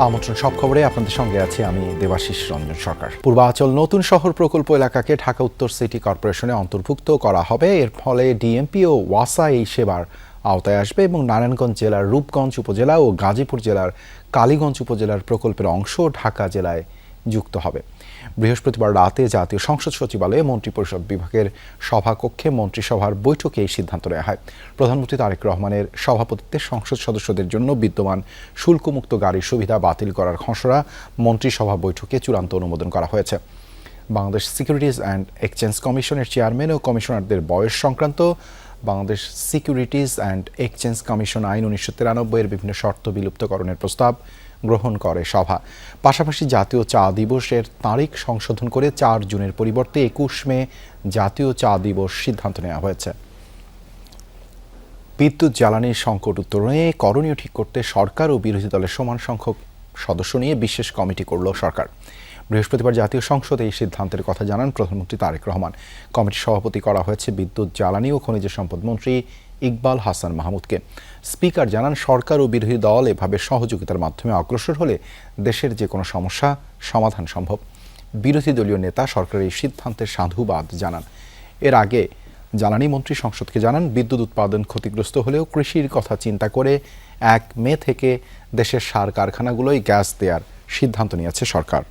আমন্ত্রণ সব খবরে আপনাদের সঙ্গে আছি আমি দেবাশিস রঞ্জন সরকার। পূর্বাচল নতুন শহর প্রকল্প এলাকাকে ঢাকা উত্তর সিটি কর্পোরেশনে অন্তর্ভুক্ত করা হবে। এর ফলে ডিএমপি ও ওয়াসা এই সেবার আওতায় আসবে এবং নারায়ণগঞ্জ জেলার রূপগঞ্জ উপজেলা ও গাজীপুর জেলার কালীগঞ্জ উপজেলার প্রকল্পের অংশ ঢাকা জেলায় যুক্ত হবে। বৃহস্পতিবার রাতে জাতীয় সংসদ সচিবালয়ে মন্ত্রিপরিষদ বিভাগের সভাকক্ষে মন্ত্রিসভার বৈঠকে এই সিদ্ধান্ত নেওয়া হয়। প্রধানমন্ত্রী তারেক রহমানের সভাপতিত্বে সংসদ সদস্যদের জন্য বিদ্যমান শুল্কমুক্ত গাড়ির সুবিধা বাতিল করার খসড়া মন্ত্রিসভা বৈঠকে চূড়ান্ত অনুমোদন করা হয়েছে। বাংলাদেশ সিকিউরিটিজ অ্যান্ড এক্সচেঞ্জ কমিশনের চেয়ারম্যান ও কমিশনারদের বয়স সংক্রান্ত Bangladesh securities and exchange commission আইন 1993 এর বিভিন্ন শর্ত বিলুপ্তকরণের প্রস্তাব গ্রহণ করে সভা। পাশাপাশি জাতীয় চা দিবসের তারিখ সংশোধন করে 4 জুনের পরিবর্তে 21 মে জাতীয় চা দিবস সিদ্ধান্ত নেওয়া হয়েছে। বিদ্যুৎ জ্বালানির সংকট উত্তরণে করণীয় ঠিক করতে সরকার ও বিরোধী দলের সমান সংখ্যক সদস্য নিয়ে বিশেষ কমিটি করল সরকার। বৃহস্পতিবার জাতীয় সংসদে এই সিদ্ধান্তের কথা জানান প্রধানমন্ত্রী তারেক রহমান। কমিটির সভাপতি করা হয়েছে বিদ্যুৎ জ্বালানি ও খনিজ সম্পদ মন্ত্রী ইকবাল হাসান মাহমুদকে। স্পিকার জানান সরকার ও বিরোধী দল এভাবে সহযোগিতার মাধ্যমে অগ্রসর হলে দেশের যে কোনো সমস্যা সমাধান সম্ভব। বিরোধী দলীয় নেতা সরকারের এই সিদ্ধান্তের সাধুবাদ জানান। এর আগে জ্বালানি মন্ত্রী সংসদকে জানান বিদ্যুৎ উৎপাদন ক্ষতিগ্রস্ত হলেও কৃষির কথা চিন্তা করে 1 মে থেকে দেশের সার কারখানাগুলোয় গ্যাস দেওয়ার সিদ্ধান্ত নিয়েছে সরকার।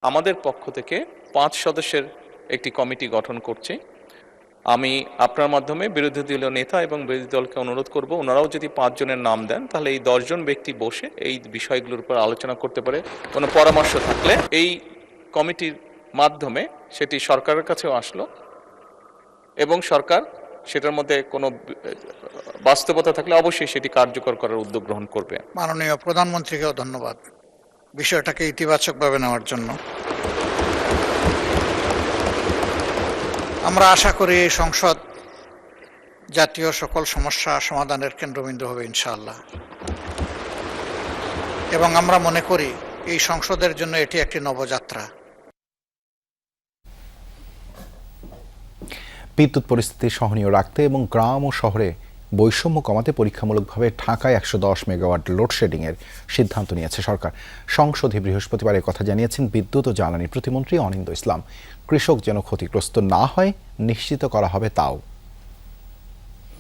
আমাদের পক্ষ থেকে 5 সদস্যের একটি কমিটি গঠন করছে। আমি আপনার মাধ্যমে বিরোধী দলীয় নেতা এবং বিরোধী দলকে অনুরোধ করব, ওনারাও যদি 5 জনের নাম দেন তাহলে এই 10 জন ব্যক্তি বসে এই বিষয়গুলোর উপর আলোচনা করতে পারে। কোনো পরামর্শ থাকলে এই কমিটির মাধ্যমে সেটি সরকারের কাছেও আসলো এবং সরকার সেটার মধ্যে কোনো বাস্তবতা থাকলে অবশ্যই সেটি কার্যকর করার উদ্যোগ গ্রহণ করবে। মাননীয় প্রধানমন্ত্রীকেও ধন্যবাদ বিষয়টাকে ইতিবাচকভাবে নেওয়ার জন্য। আমরা আশা করি এই সংসদ জাতীয় সকল সমস্যা সমাধানের কেন্দ্রবিন্দু হবে ইনশাআল্লাহ, এবং আমরা মনে করি এই সংসদের জন্য এটি একটি নবযাত্রা। বিদ্যুৎ পরিস্থিতি সহনীয় রাখতে এবং গ্রাম ও শহরে বৈষম্য কমাতে পরীক্ষামূলকভাবে ঢাকায় 110 মেগাওয়াট লোডশেডিংয়ের সিদ্ধান্ত নিয়েছে সরকার। সংসদে বৃহস্পতিবার কথা জানিয়েছেন বিদ্যুৎ ও জ্বালানি প্রতিমন্ত্রী অনিন্দ্য ইসলাম। কৃষক যেন ক্ষতিগ্রস্ত না হয় নিশ্চিত করা হবে তাও।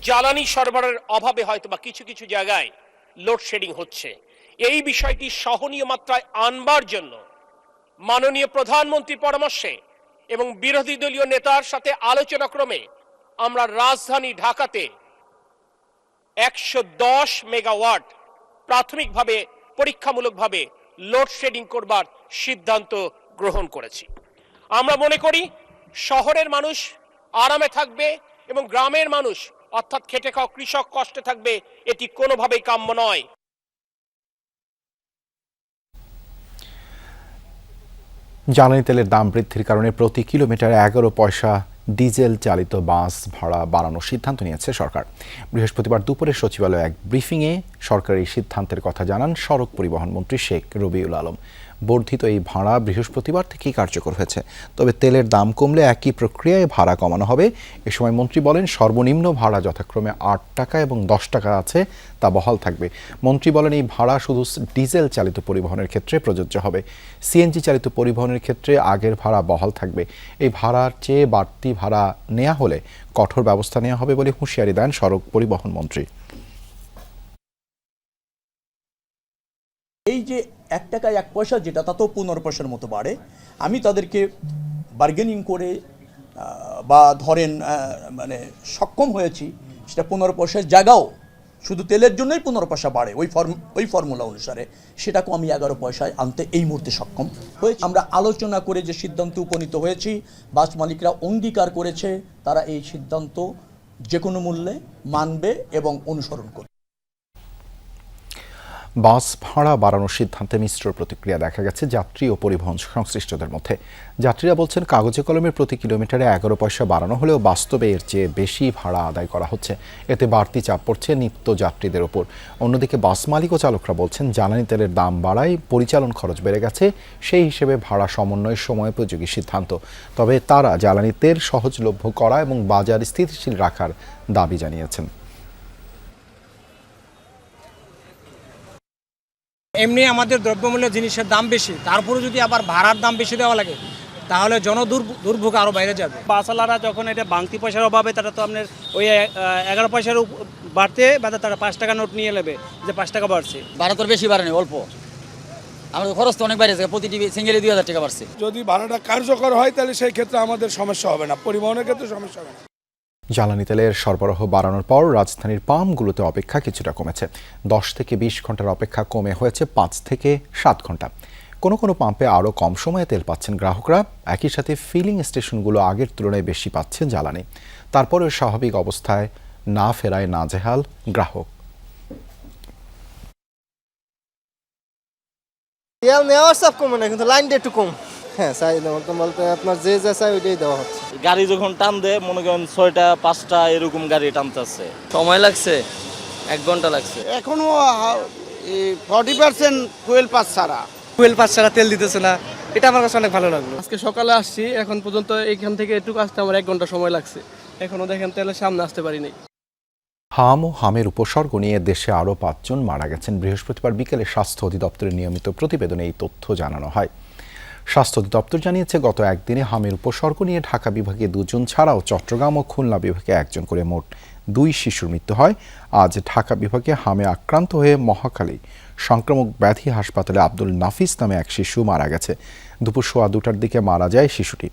জ্বালানি সরবরাহের অভাবে হয়তো বা কিছু কিছু জায়গায় লোডশেডিং হচ্ছে, এই বিষয়টি সহনীয় মাত্রায় আনবার জন্য মাননীয় প্রধানমন্ত্রীর পরামর্শে এবং বিরোধী দলীয় নেতার সাথে আলোচনা ক্রমে আমরা রাজধানী ঢাকাতে 110 মেগাওয়াট প্রাথমিকভাবে পরীক্ষামূলকভাবে লোডশেডিং করবার সিদ্ধান্ত গ্রহণ করেছি। আমরা মনে করি শহরের মানুষ আরামে থাকবে এবং গ্রামের মানুষ অর্থাৎ খেটে খাওয়া কৃষক কষ্টে থাকবে, এটি কোনোভাবেই কাম্য নয়। জ্বালানি তেলের দাম বৃদ্ধির কারণে প্রতি কিলোমিটারে 11 পয়সা ডিজেল চালিত বাস ভাড়া বাড়ানোর সিদ্ধান্ত নিয়েছে সরকার। বৃহস্পতিবার দুপুরে সচিবালয়ে এক ব্রিফিংয়ে সরকার এই সিদ্ধান্তের কথা জানান সড়ক পরিবহন মন্ত্রী শেখ রবিউল আলম। বর্ধিত এই ভাড়া বৃহস্পতিবার থেকেই কার্যকর হয়েছে, তবে তেলের দাম কমলে একই প্রক্রিয়ায় ভাড়া কমানো হবে। এ সময় মন্ত্রী বলেন সর্বনিম্ন ভাড়া যথাক্রমে 8 টাকা এবং 10 টাকা আছে তা বহাল থাকবে। মন্ত্রী বলেন এই ভাড়া শুধু ডিজেল চালিত পরিবহনের ক্ষেত্রে প্রযোজ্য হবে। সিএনজি চালিত পরিবহনের ক্ষেত্রে আগের ভাড়া বহাল থাকবে। এই ভাড়ার চেয়ে বাড়তি ভাড়া নেওয়া হলে কঠোর ব্যবস্থা নেওয়া হবে বলে হুঁশিয়ারি দেন সড়ক পরিবহন মন্ত্রী। এই যে 1 টাকা 1 পয়সা যেটা তাতেও 15 পয়সার মতো বাড়ে, আমি তাদেরকে বার্গেনিং করে বা ধরেন মানে সক্ষম হয়েছি সেটা 15 পয়সার জায়গাও শুধু তেলের জন্যই 15 পয়সা বাড়ে ওই ফর্মুলা অনুসারে সেটাকে আমি 11 পয়সায় আনতে এই মুহূর্তে সক্ষম হয়েছি। আমরা আলোচনা করে যে সিদ্ধান্তে উপনীত হয়েছি, বাস মালিকরা অঙ্গীকার করেছে তারা এই সিদ্ধান্ত যে কোনো মূল্যে মানবে এবং অনুসরণ করবে। বাস ভাড়া বাড়ানোর সিদ্ধান্তে মিশ্র প্রতিক্রিয়া দেখা গেছে যাত্রী ও পরিবহন সংশ্লিষ্টদের মধ্যে। যাত্রীরা বলছেন কাগজে কলমে প্রতি কিলোমিটারে 11 পয়সা বাড়ানো হলেও বাস্তবে এর চেয়ে বেশি ভাড়া আদায় করা হচ্ছে, এতে বাড়তি চাপ পড়ছে নিত্য যাত্রীদের ওপর। অন্যদিকে বাস মালিক ও চালকরা বলছেন জ্বালানি তেলের দাম বাড়ায় পরিচালন খরচ বেড়ে গেছে, সেই হিসেবে ভাড়া সমন্বয়ের সময়োপযোগী সিদ্ধান্ত। তবে তারা জ্বালানি তেল সহজলভ্য করা এবং বাজার স্থিতিশীল রাখার দাবি জানিয়েছেন। এমনি আমাদের দ্রব্যমূল্য জিনিসের দাম বেশি, তারপরে যদি আবার ভাড়ার দাম বেশি দেওয়া লাগে তাহলে দুর্ভোগ আরও বাইরে যাবে। বাসালারা যখন এটা বাংতি পয়সার অভাবে তারা তো আপনার ওই 11 পয়সার বাড়তে বা তারা 5 টাকা নোট নিয়ে নেবে যে 5 টাকা বাড়ছে। ভাড়া তো বেশি বাড়েনি, অল্প। আমাদের খরচ তো অনেক বেড়েছে, প্রতিটি সিঙ্গেলে 2000 টাকা বাড়ছে। যদি ভাড়াটা কার্যকর হয় তাহলে সেই ক্ষেত্রে আমাদের সমস্যা হবে না, পরিবহনের ক্ষেত্রে সমস্যা হবে না। জ্বালানি তেলের সরবরাহ বাড়ানোর পর রাজধানীর পাম্পগুলোতে অপেক্ষা কিছুটা কমেছে। 10 থেকে 20 ঘন্টার অপেক্ষা কমে হয়েছে 5 থেকে 7 ঘন্টা। কোনো কোনো পাম্পে আরও কম সময়ে তেল পাচ্ছেন গ্রাহকরা। একই সাথে ফিলিং স্টেশনগুলো আগের তুলনায় বেশি পাচ্ছেন জ্বালানি। তারপরেও স্বাভাবিক অবস্থায় না ফেরায় নাজেহাল গ্রাহক। তেল নেওয়ার সব কমে না, কিন্তু লাইনটা একটু কম। হ্যাঁ, চাহিদা মতো বলতে আপনার যে যা চাই ওইটাই দেওয়া হচ্ছে। গাড়ি যখন টান দেয় মনে করেন 6টা 5টা এরকম গাড়ি টানতেছে। সময় লাগছে, 1 ঘন্টা লাগছে। এখনো 40% ফুয়েল পাস ছাড়া। ফুয়েল পাস ছাড়া তেল দিতেছে না, এটা আমার কাছে অনেক ভালো লাগলো। আজকে সকালে আসছি, এখন পর্যন্ত এইখান থেকে একটু আসতে আমার 1 ঘন্টা সময় লাগছে। এখনো দেখেন তেলের সামনে আসতে পারিনি। হাম ও হামের উপসর্গ নিয়ে দেশে আরও 5 জন মারা গেছেন। বৃহস্পতিবার বিকেলে স্বাস্থ্য অধিদপ্তরের নিয়মিত প্রতিবেদনে এই তথ্য জানানো হয়। স্বাস্থ্য অধিদপ্তর জানিয়েছে, গত একদিনে হামের উপসর্গ নিয়ে ঢাকা বিভাগে 2 জন ছাড়াও চট্টগ্রাম ও খুলনা বিভাগে 1 জন করে মোট 2 শিশুর মৃত্যু হয়। আজ ঢাকা বিভাগে হামে আক্রান্ত হয়ে মহাখালী সংক্রামক ব্যাধি হাসপাতালে আব্দুল নাফিস নামে এক শিশু মারা গেছে। দুপুর 2:15টার দিকে মারা যায় শিশুটি।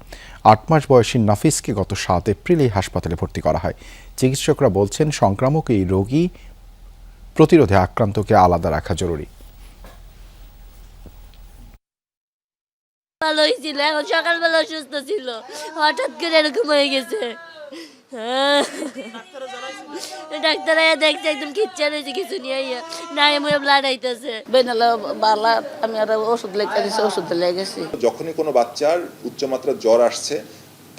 8 মাস বয়সী নাফিসকে গত 7 এপ্রিল এই হাসপাতালে ভর্তি করা হয়। চিকিৎসকরা বলছেন, সংক্রামক এই রোগী প্রতিরোধে আক্রান্তকে আলাদা রাখা জরুরি। ভালোই ছিল, এখন সকালবেলা অসুস্থ ছিল, হঠাৎ করে এরকম হয়ে গেছে। ডাক্তার দেখছে একদম কিচ্ছা রয়েছে, কিছু নিয়ে না এমন ব্লাড আইতেছে। বেনালা বালা আমি আর ওষুধ লেগে দিয়েছি, ওষুধ লেগে গেছি। যখনই কোনো বাচ্চার উচ্চমাত্রার জ্বর আসছে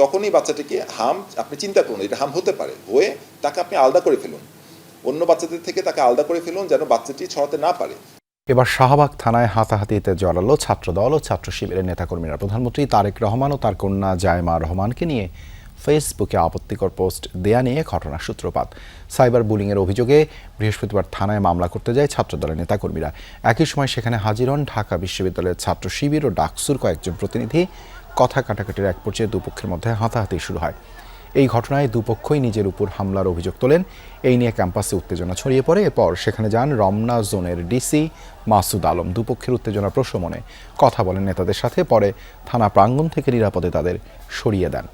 তখনই বাচ্চাটিকে হাম, আপনি চিন্তা করুন এটা হাম হতে পারে, হয়ে তাকে আপনি আলাদা করে ফেলুন, অন্য বাচ্চাদের থেকে তাকে আলাদা করে ফেলুন যেন বাচ্চাটি ছড়াতে না পারে। এবার শাহবাগ থানায় হাতাহাতিতে জড়ালো ছাত্রদল ও ছাত্র শিবিরের নেতাকর্মীরা। প্রধানমন্ত্রী তারেক রহমান ও তার কন্যা জায়মা রহমানকে নিয়ে ফেসবুকে আপত্তিকর পোস্ট দেয়া নিয়ে ঘটনার সূত্রপাত। সাইবার বুলিংয়ের অভিযোগে বৃহস্পতিবার থানায় মামলা করতে যায় ছাত্রদলের নেতাকর্মীরা। একই সময় সেখানে হাজির হন ঢাকা বিশ্ববিদ্যালয়ের ছাত্র শিবির ও ডাকসুর কয়েকজন প্রতিনিধি। কথা কাটাকাটির এক পর্যায়ে দুপক্ষের মধ্যে হাতাহাতি শুরু হয়। এই ঘটনায় দুপক্ষই নিজের উপর হামলার অভিযোগ তোলেন। এই নিয়ে ক্যাম্পাসে উত্তেজনা ছড়িয়ে পড়ে। এরপর সেখানে যান রমনা জোনের ডিসি মাসুদ আলম। দুপক্ষের উত্তেজনা প্রশমনে কথা বলেন নেতাদের সাথে। পরে থানা প্রাঙ্গণ থেকে নিরাপদে তাদের সরিয়ে দেন।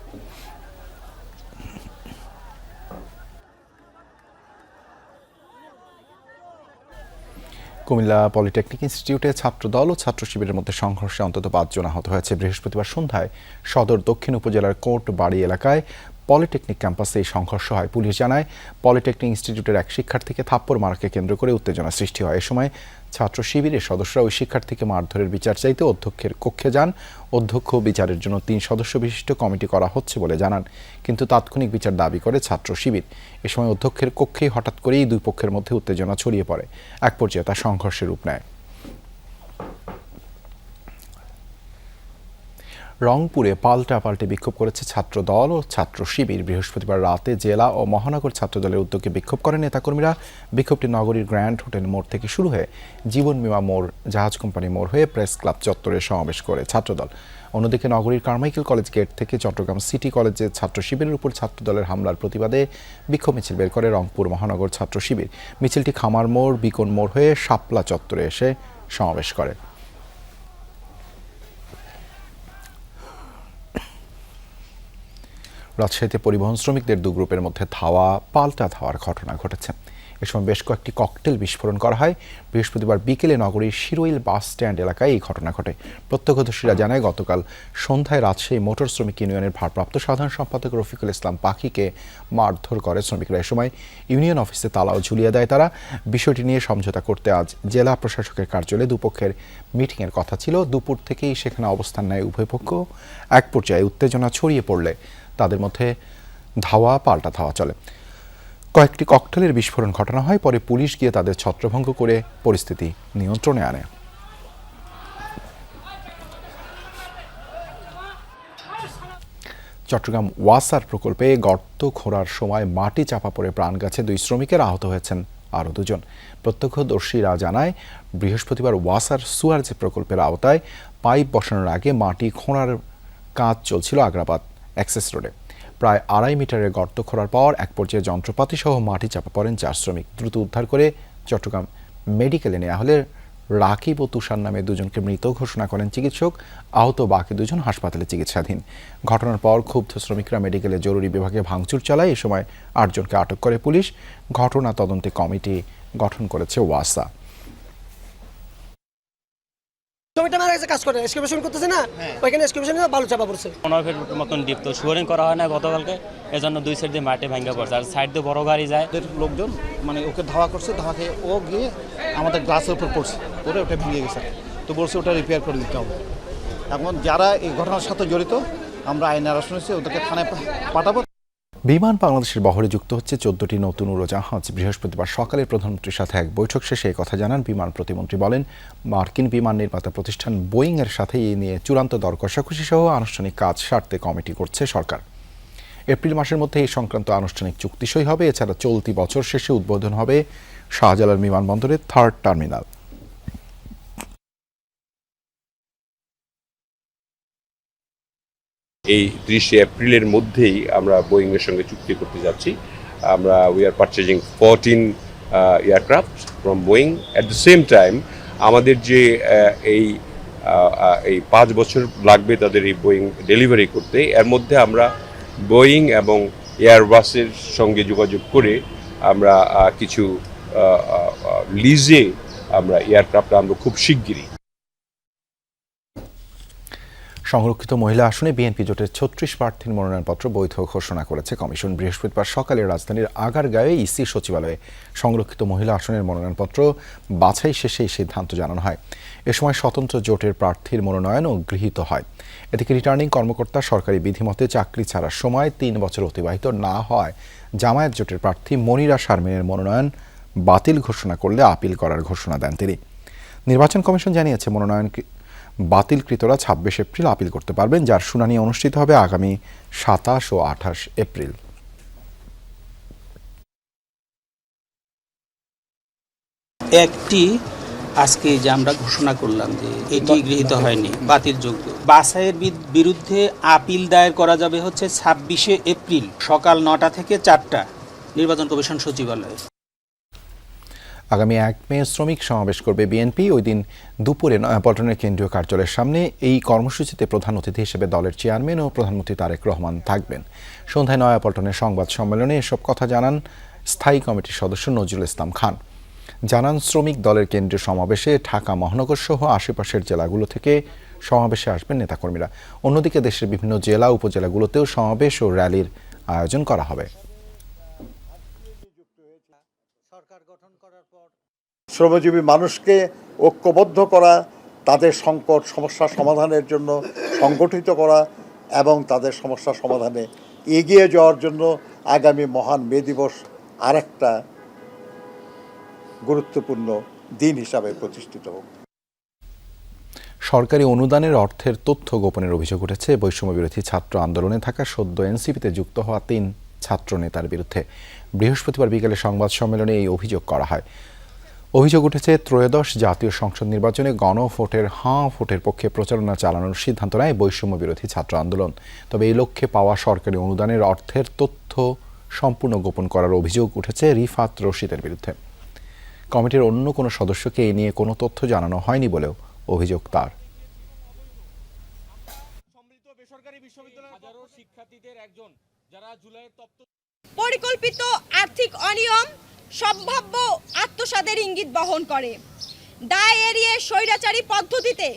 কুমিল্লা পলিটেকনিক ইনস্টিটিউটে ছাত্রদল ও ছাত্র শিবিরের মধ্যে সংঘর্ষে অন্তত 5 জন আহত হয়েছে। বৃহস্পতিবার সন্ধ্যায় সদর দক্ষিণ উপজেলার কোর্ট বাড়ি এলাকায় পলিটেকনিক ক্যাম্পাসে এই সংঘর্ষ হয়। পুলিশ জানায়, পলিটেকনিক ইনস্টিটিউটের এক শিক্ষার্থীকে থাপ্পড় মারাকে কেন্দ্র করে উত্তেজনা সৃষ্টি হয়। এ সময় ছাত্র শিবিরের সদস্যরা ওই শিক্ষার্থীকে মারধরের বিচার চাইতে অধ্যক্ষের কক্ষে যান। অধ্যক্ষ বিচারের জন্য 3 সদস্য বিশিষ্ট কমিটি করা হচ্ছে বলে জানান, কিন্তু তাৎক্ষণিক বিচার দাবি করে ছাত্র শিবির। এ সময় অধ্যক্ষের কক্ষেই হঠাৎ করেই দুই পক্ষের মধ্যে উত্তেজনা ছড়িয়ে পড়ে। এক পর্যায়ে তা সংঘর্ষের রূপ নেয়। রংপুরে পাল্টাপাল্টি বিক্ষোভ করেছে ছাত্রদল ও ছাত্র শিবির। বৃহস্পতিবার রাতে জেলা ও মহানগর ছাত্রদলের উদ্যোগে বিক্ষোভ করেন নেতাকর্মীরা। বিক্ষোভটি নগরীর গ্র্যান্ড হোটেল মোড় থেকে শুরু হয়ে জীবন বীমা মোড়, জাহাজ কোম্পানি মোড় হয়ে প্রেস ক্লাব চত্বরে সমাবেশ করে ছাত্রদল। অন্যদিকে নগরীর কারমাইকেল কলেজ গেট থেকে চট্টগ্রাম সিটি কলেজে ছাত্র শিবিরের উপর ছাত্রদলের হামলার প্রতিবাদে বিক্ষোভ মিছিল বের করে রংপুর মহানগর ছাত্র শিবির। মিছিলটি খামার মোড়, বিকন মোড় হয়ে শাপলা চত্বরে এসে সমাবেশ করে। রাজশাহীতে পরিবহন শ্রমিকদের 2 গ্রুপের মধ্যে পাল্টা ধাওয়ার ঘটনা ঘটেছে। এ সময় বেশ কয়েকটি ককটেল বিস্ফোরণ করা হয়। বৃহস্পতিবার বিকেলে নগরীর শিরোইল বাস স্ট্যান্ড এলাকায় এই ঘটনা ঘটে। প্রত্যক্ষদর্শীরা জানায়, গতকাল সন্ধ্যায় রাজশাহী মোটর শ্রমিক ইউনিয়নের ভারপ্রাপ্ত সাধারণ সম্পাদক রফিকুল ইসলাম পাখিকে মারধর করে শ্রমিকরা। এ সময় ইউনিয়ন অফিসে তালাও ঝুলিয়ে দেয় তারা। বিষয়টি নিয়ে সমঝোতা করতে আজ জেলা প্রশাসকের কার্যালয়ে দুপক্ষের মিটিংয়ের কথা ছিল। দুপুর থেকেই সেখানে অবস্থান নেয় উভয় পক্ষ। এক পর্যায়ে উত্তেজনা ছড়িয়ে পড়লে তাদের মধ্যে পাল্টা ধাওয়া চলে। কয়েকটি ককটেলের বিস্ফোরণ ঘটানো হয়। পরে পুলিশ গিয়ে তাদের ছত্রভঙ্গ করে পরিস্থিতি নিয়ন্ত্রণে আনে। চট্টগ্রাম ওয়াসার প্রকল্পে গর্ত খোঁড়ার সময় মাটি চাপা পড়ে প্রাণ গেছে 2 শ্রমিকের, আহত হয়েছেন আরও 2 জন। প্রত্যক্ষদর্শীরা জানায় বৃহস্পতিবার ওয়াসার সুয়ারেজ প্রকল্পের আওতায় পাইপ বসানোর আগে মাটি খোঁড়ার কাজ চলছিল আগ্রাবাদ অ্যাক্সেস রোডে। প্রায় 2.5 মিটারের গর্ত খোঁড়ার পর এক পর্যায়ে যন্ত্রপাতি সহ মাটি চাপা পড়েন 4 শ্রমিক। দ্রুত উদ্ধার করে চট্টগ্রাম মেডিকেলে নেওয়া হলে রাকিব ও তুষার নামে 2 জনকে মৃত ঘোষণা করেন চিকিৎসক। আহত বাকি 2 জন হাসপাতালে চিকিৎসাধীন। ঘটনার পর ক্ষুব্ধ শ্রমিকরা মেডিকেলে জরুরি বিভাগে ভাঙচুর চালায়। এ সময় 8 জনকে আটক করে পুলিশ। ঘটনা তদন্তে কমিটি গঠন করেছে ওয়াসা। জমিটা মারা গেছে, কাজ করে এক্সকাভেশন করতেছে না, ওইখানে এক্সকাভেশনে বালু চাপা পড়ছে। 15 ফিট মতন ডিপ, তো শুয়ারিং করা হয় না গতকালকে, এজন্য 2 সাইড দিয়ে মাটি ভাঙা পড়ছে, আর সাইড দিয়ে বড় গাড়ি যায়। লোকজন মানে ওকে ধাওয়া করছে, ধাওয়াকে ও গিয়ে আমাদের গ্লাসের উপর পড়ছে, পরে ওটা ভেঙে গেছে। তো বলছে ওটা রিপেয়ার করে দিতে হবে। এখন যারা এই ঘটনার সাথে জড়িত আমরা আইনের আশ্রয় নিয়েছি, ওদেরকে থানায় পাঠাবো। বিমান বাংলাদেশের বহরে যুক্ত হচ্ছে 14টি নতুন উড়োজাহাজ। বৃহস্পতিবার সকালে প্রধানমন্ত্রীর সাথে এক বৈঠক শেষে এই কথা জানান বিমান প্রতিমন্ত্রী। বলেন, মার্কিন বিমান নির্মাতা প্রতিষ্ঠান বোয়িং এর সাথে এই নিয়ে চূড়ান্ত দর কষাকষি সহ আনুষ্ঠানিক কাজ সারতে কমিটি করছে সরকার। এপ্রিল মাসের মধ্যে এই সংক্রান্ত আনুষ্ঠানিক চুক্তি সই হবে। এছাড়া চলতি বছর শেষে উদ্বোধন হবে শাহজালাল বিমানবন্দরের 3rd টার্মিনাল। এই 30 এপ্রিলের মধ্যেই আমরা বোয়িং এর সঙ্গে চুক্তি করতে যাচ্ছি। আমরা we are purchasing 14 aircraft from Boeing. At the same time আমাদের যে এই 5 বছর লাগবে তাদের এই বোয়িং ডেলিভারি করতে, এর মধ্যে আমরা বোয়িং এবং এয়ারবাসের সঙ্গে যোগাযোগ করে আমরা কিছু লিজে আমরা এয়ারক্রাফট আমরা খুব শিগগিরই। সংরক্ষিত মহিলা আসনে বিএনপি জোটের 36 প্রার্থীর মনোনয়নপত্র বৈধ ঘোষণা করেছে কমিশন। বৃহস্পতিবার সকালে রাজধানীর আগারগাঁওয়ে ইসি সচিবালয়ে সংরক্ষিত মহিলা আসনের মনোনয়নপত্র বাছাই শেষে এই সিদ্ধান্ত জানানো হয়। এ সময় স্বতন্ত্র জোটের প্রার্থীর মনোনয়নও গৃহীত হয়। এদিকে রিটার্নিং কর্মকর্তা সরকারি বিধিমতে চাকরি ছাড়ার সময় 3 বছর অতিবাহিত না হয় জামায়াত জোটের প্রার্থী মনিরা শারমিনের মনোনয়ন বাতিল ঘোষণা করলে আপিল করার ঘোষণা দেন তিনি। নির্বাচন কমিশন জানিয়েছে, মনোনয়ন বাতিলকৃতরা 26 এপ্রিল আপিল করতে পারবেন, যার শুনানি অনুষ্ঠিত হবে আগামী 27 ও 28 এপ্রিল। একটি আজকে যে আমরা ঘোষণা করলাম যে এটি গৃহীত হয়নি, বাতিলযোগ্য। বাছাইয়ের বিরুদ্ধে আপিল দায়ের করা যাবে হচ্ছে 26 এপ্রিল সকাল 9টা থেকে 4টা নির্বাচন কমিশন সচিবালয়ে। আগামী 1 মে শ্রমিক সমাবেশ করবে বিএনপি। ওই দিন দুপুরে নয়াপল্টনের কেন্দ্রীয় কার্যালয়ের সামনে এই কর্মসূচিতে প্রধান অতিথি হিসেবে দলের চেয়ারম্যান ও প্রধানমন্ত্রী তারেক রহমান থাকবেন। সন্ধ্যায় নয়াপল্টনের সংবাদ সম্মেলনে এসব কথা জানান স্থায়ী কমিটির সদস্য নজরুল ইসলাম খান। জানান, শ্রমিক দলের কেন্দ্রীয় সমাবেশে ঢাকা মহানগর সহ আশেপাশের জেলাগুলো থেকে সমাবেশে আসবেন নেতাকর্মীরা। অন্যদিকে দেশের বিভিন্ন জেলা উপজেলাগুলোতেও সমাবেশ ও র্যালির আয়োজন করা হবে। শ্রমজীবী মানুষকে ঐক্যবদ্ধ করা, তাদের সংকট সমস্যা সমাধানের জন্য সংগঠিত করা এবং তাদের সমস্যা সমাধানে এগিয়ে যাওয়ার জন্য আগামী মহান মে দিবস আরেকটা গুরুত্বপূর্ণ দিন হিসাবে প্রতিষ্ঠিত হোক। সরকারি অনুদানের অর্থের তথ্য গোপনের অভিযোগ উঠেছে বৈষম্য বিরোধী ছাত্র আন্দোলনে থাকা সদ্য এনসিপিতে যুক্ত হওয়া 3 ছাত্র নেতার বিরুদ্ধে। বৃহস্পতিবার বিকেলে সংবাদ সম্মেলনে এই অভিযোগ করা হয়। অভিযোগ উঠেছে, ত্রয়োদশ জাতীয় সংসদ নির্বাচনে গণভোটের ভোটের পক্ষে প্রচারণা চালানোর সিদ্ধান্ত নেয় বৈষম্য বিরোধী ছাত্র আন্দোলন। তবে এই লক্ষ্যে পাওয়া সরকারি অনুদানের অর্থের তথ্য সম্পূর্ণ গোপন করার অভিযোগ উঠেছে রিফাত রশিদের বিরুদ্ধে। কমিটির অন্য কোনো সদস্যকে এই নিয়ে কোনো তথ্য জানানো হয়নি বলেও অভিযোগ তার। পরিকল্পিত আর্থিক অনিয়ম সম্ভাব্য আত্মসাতের ইঙ্গিত বহন করে। দায় এড়িয়ে স্বৈরাচারী পদ্ধতিতে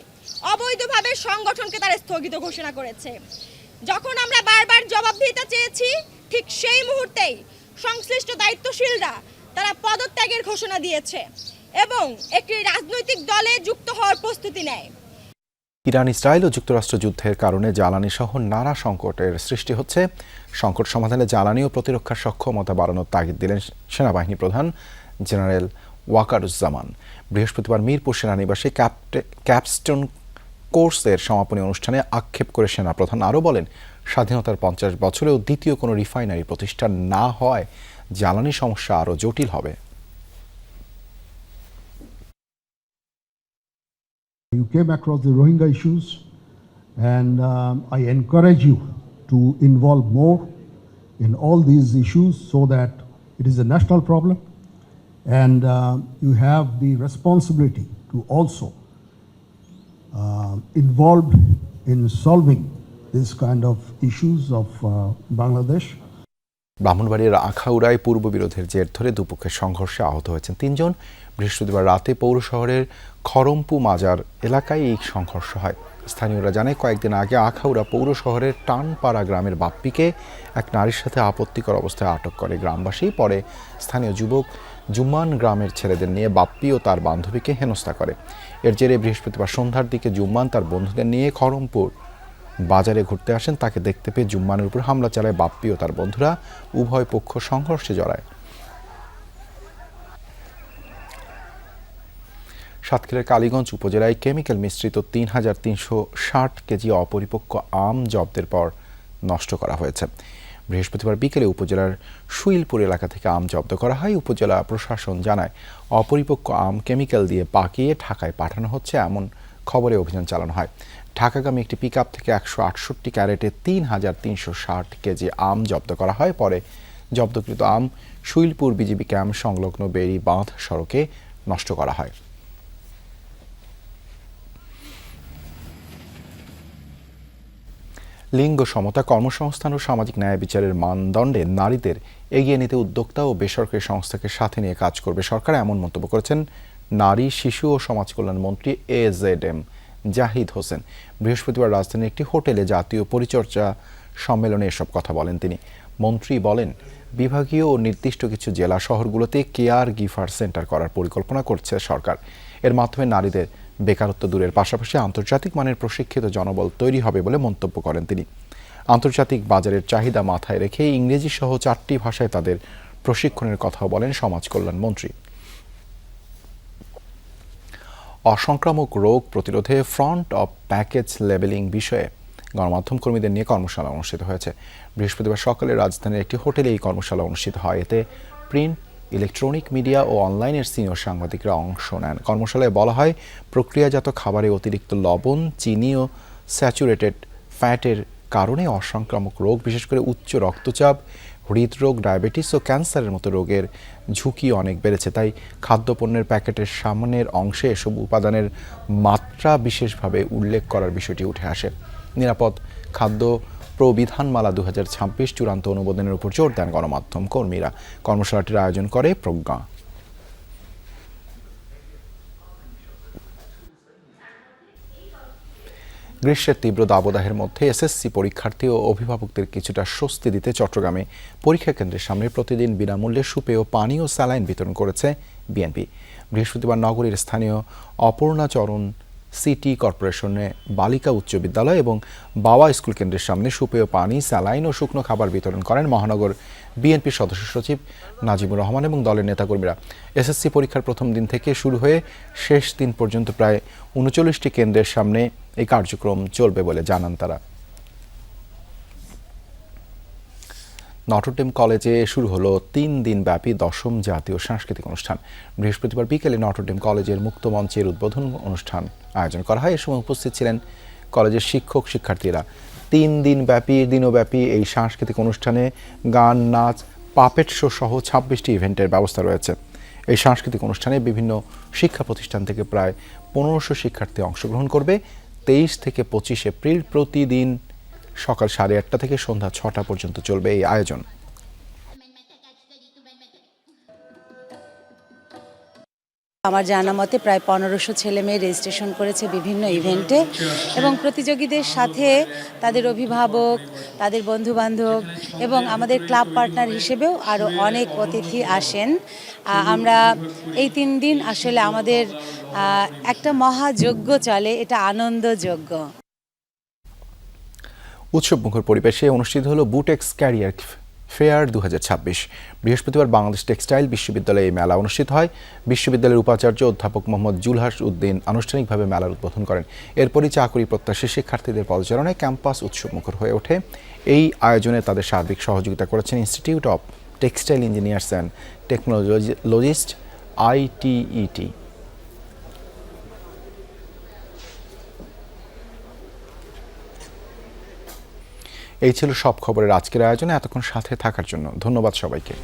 অবৈধভাবে সংগঠনকে তারা স্থগিত ঘোষণা করেছে। যখন আমরা বারবার জবাবদিহিতা চেয়েছি, ঠিক সেই মুহূর্তেই সংশ্লিষ্ট দায়িত্বশীলরা তারা পদত্যাগের ঘোষণা দিয়েছে এবং একটি রাজনৈতিক দলে যুক্ত হওয়ার প্রস্তুতি নেয়। ইরান, ইসরায়েল ও যুক্তরাষ্ট্র যুদ্ধের কারণে জ্বালানি সহ নানা সংকটের সৃষ্টি হচ্ছে। সংকট সমাধানে জ্বালানি ও প্রতিরক্ষা সক্ষমতা বাড়ানোর তাগিদ দিলেন সেনাবাহিনী প্রধান জেনারেল ওয়াকারুজ্জামান। বৃহস্পতিবার মিরপুর সেনানিবাসে ক্যাপস্টোন কোর্সের সমাপনী অনুষ্ঠানে আক্ষেপ করে সেনাপ্রধান আরও বলেন, স্বাধীনতার 50 বছরেও দ্বিতীয় কোনো রিফাইনারি প্রতিষ্ঠান না হয় জ্বালানি সমস্যা আরও জটিল হবে। You came across the Rohingya issues, and I encourage you to involve more in all these issues so that it is a national problem, and you have the responsibility to also involved in solving this kind of issues of Bangladesh. ব্রাহ্মণবাড়িয়ার আখাউড়ায় পূর্ব বিরোধের জের ধরে দুপক্ষের সংঘর্ষে আহত হয়েছেন 3 জন। বৃহস্পতিবার রাতে পৌর শহরের খরমপু মাজার এলাকায় এই সংঘর্ষ হয়। স্থানীয়রা জানায় কয়েকদিন আগে আখাউড়া পৌর শহরের টানপাড়া গ্রামের বাপ্পিকে এক নারীর সাথে আপত্তিকর অবস্থায় আটক করে গ্রামবাসী। পরে স্থানীয় যুবক জুম্মান গ্রামের ছেলেদের নিয়ে বাপ্পি ও তার বান্ধবীকে হেনস্থা করে। এর জেরে বৃহস্পতিবার সন্ধ্যার দিকে জুম্মান তার বন্ধুদের নিয়ে খরমপুর বাজারে ঘুরতে আসেন। তাকে দেখতে পেয়ে জুম্মানের উপর হামলা চালায় বাপ্পি ও তার বন্ধুরা। উভয় পক্ষ সংঘর্ষে জড়ায়। সাতক্ষীরার কালীগঞ্জ উপজেলায় কেমিক্যাল মিশ্রিত ৩,৩৬০ কেজি অপরিপক্ক আম জব্দের পর নষ্ট করা হয়েছে। বৃহস্পতিবার বিকেলে উপজেলার শুইলপুর এলাকা থেকে আম জব্দ করা হয়। উপজেলা প্রশাসন জানায় অপরিপক্ক আম কেমিক্যাল দিয়ে পাকিয়ে ঢাকায় পাঠানো হচ্ছে, এমন খবরে অভিযান চালানো হয়। ঢাকাগামী একটি পিকআপ থেকে ১৬৮ ক্যারেটে ৩,৩৬০ কেজি আম জব্দ করা হয়। পরে জব্দকৃত আম শুইলপুর বিজিবি ক্যাম্প সংলগ্ন বেড়ি বাঁধ সড়কে নষ্ট করা হয়। লিঙ্গ সমতা, কর্মসংস্থান ও সামাজিক ন্যায় বিচারের মানদণ্ডে নারীদের এগিয়ে নিতে উদ্যোক্তা ও বেসরকারি সংস্থাকে সাথে নিয়ে কাজ করবে সরকার, এমন মন্তব্য করেছেন নারী, শিশু ও সমাজ কল্যাণ মন্ত্রী AZM জাহিদ হোসেন। বৃহস্পতিবার রাজধানীর একটি হোটেলে জাতীয় পরিচর্যা সম্মেলনে এসব কথা বলেন তিনি। মন্ত্রী বলেন, বিভাগীয় ও নির্দিষ্ট কিছু জেলা শহরগুলোতে কেয়ার গিভার সেন্টার করার পরিকল্পনা করছে সরকার। এর মাধ্যমে নারীদের বেকারত্ব দূরের পাশাপাশি আন্তর্জাতিক মানের প্রশিক্ষিত জনবল তৈরি হবে বলে মন্তব্য করেন তিনি। আন্তর্জাতিক বাজারের চাহিদা মাথায় রেখে ইংরেজি সহ 4টি ভাষায় তাদের প্রশিক্ষণের কথাও বলেন সমাজ কল্যাণ মন্ত্রী। অসংক্রামক রোগ প্রতিরোধে ফ্রন্ট অফ প্যাকেজ লেবেলিং বিষয়ে গণমাধ্যম কর্মীদের নিয়ে কর্মশালা অনুষ্ঠিত হয়েছে। বৃহস্পতিবার সকালে রাজধানীর একটি হোটেলে এই কর্মশালা অনুষ্ঠিত হয়। এতে প্রিন্ট, ইলেকট্রনিক মিডিয়া ও অনলাইনের সিনিয়র সাংবাদিকরা অংশ নেন। কর্মশালায় বলা হয়, প্রক্রিয়াজাত খাবারে অতিরিক্ত লবণ, চিনি ও স্যাচুরেটেড ফ্যাটের কারণে অসংক্রামক রোগ, বিশেষ করে উচ্চ রক্তচাপ, হৃদরোগ, ডায়াবেটিস ও ক্যান্সারের মতো রোগের ঝুঁকি অনেক বেড়েছে। তাই খাদ্যপণ্যের প্যাকেটের সামনের অংশে এসব উপাদানের মাত্রা বিশেষভাবে উল্লেখ করার বিষয়টি উঠে আসে। নিরাপদ খাদ্য প্রবিধানমালা 2026 চূড়ান্ত অনুমোদনের উপর জোর দেন গণমাধ্যম কর্মীরা। কর্মশালাটির আয়োজন করে প্রজ্ঞা। গ্রীষ্মের তীব্র দাবদাহের মধ্যে এসএসসি পরীক্ষার্থী ও অভিভাবকদের কিছুটা স্বস্তি দিতে চট্টগ্রামে পরীক্ষা কেন্দ্রের সামনে প্রতিদিন বিনামূল্যে সুপেয় পানি ও স্যালাইন বিতরণ করেছে বিএনপি। বৃহস্পতিবার নগরীর স্থানীয় অপর্ণাচরণ সিটি কর্পোরেশনে বালিকা উচ্চ বিদ্যালয় এবং বাবা স্কুল কেন্দ্রের সামনে সুপেয় পানি, স্যালাইন ও শুকনো খাবার বিতরণ করেন মহানগর বিএনপির সদস্য সচিব নাজিমুর রহমান এবং দলের নেতাকর্মীরা। এসএসসি পরীক্ষার প্রথম দিন থেকে শুরু হয়ে শেষ দিন পর্যন্ত প্রায় 39টি কেন্দ্রের সামনে এই কার্যক্রম চলবে বলে জানান তারা। নটরডেম কলেজে শুরু হলো 3 দিন ব্যাপী 10ম জাতীয় সাংস্কৃতিক অনুষ্ঠান। বৃহস্পতিবার বিকেলে নটরডেম কলেজের মুক্ত মঞ্চের উদ্বোধন অনুষ্ঠান আয়োজন করা হয়। এ সময় উপস্থিত ছিলেন কলেজের শিক্ষক শিক্ষার্থীরা। 3 দিনব্যাপী এই সাংস্কৃতিক অনুষ্ঠানে গান, নাচ, পাপেট শো সহ 26টি ইভেন্টের ব্যবস্থা রয়েছে। এই সাংস্কৃতিক অনুষ্ঠানে বিভিন্ন শিক্ষা প্রতিষ্ঠান থেকে প্রায় 1500 শিক্ষার্থী অংশগ্রহণ করবে। 23 থেকে 25 এপ্রিল প্রতিদিন সকাল 8:30 থেকে সন্ধ্যা 6টা পর্যন্ত চলবে এই আয়োজন। আমার জানা মতে প্রায় 1500 ছেলে মেয়ে রেজিস্ট্রেশন করেছে বিভিন্ন ইভেন্টে, এবং প্রতিযোগীদের সাথে তাদের অভিভাবক, তাদের বন্ধুবান্ধব এবং আমাদের ক্লাব পার্টনার হিসেবেও আরও অনেক অতিথি আসেন। আমরা এই 3 দিন আসলে আমাদের একটা মহাযজ্ঞ চলে, এটা আনন্দযজ্ঞ। উৎসবমুখর পরিবেশে অনুষ্ঠিত হলো বুটেক্স ক্যারিয়ার ফেয়ার 2026। বৃহস্পতিবার বাংলাদেশ টেক্সটাইল বিশ্ববিদ্যালয়ে এই মেলা অনুষ্ঠিত হয়। বিশ্ববিদ্যালয়ের উপাচার্য অধ্যাপক মোহাম্মদ জুলহাস উদ্দিন আনুষ্ঠানিকভাবে মেলার উদ্বোধন করেন। এরপরই চাকরি প্রত্যাশী শিক্ষার্থীদের পদচারণায় ক্যাম্পাস উৎসবমুখর হয়ে ওঠে। এই আয়োজনে তাদের সার্বিক সহযোগিতা করেছেন institute of textile engineers and technologist ITET। এই ছিল সব খবরের আজকের আয়োজনে। এতক্ষণ সাথে থাকার জন্য ধন্যবাদ সবাইকে।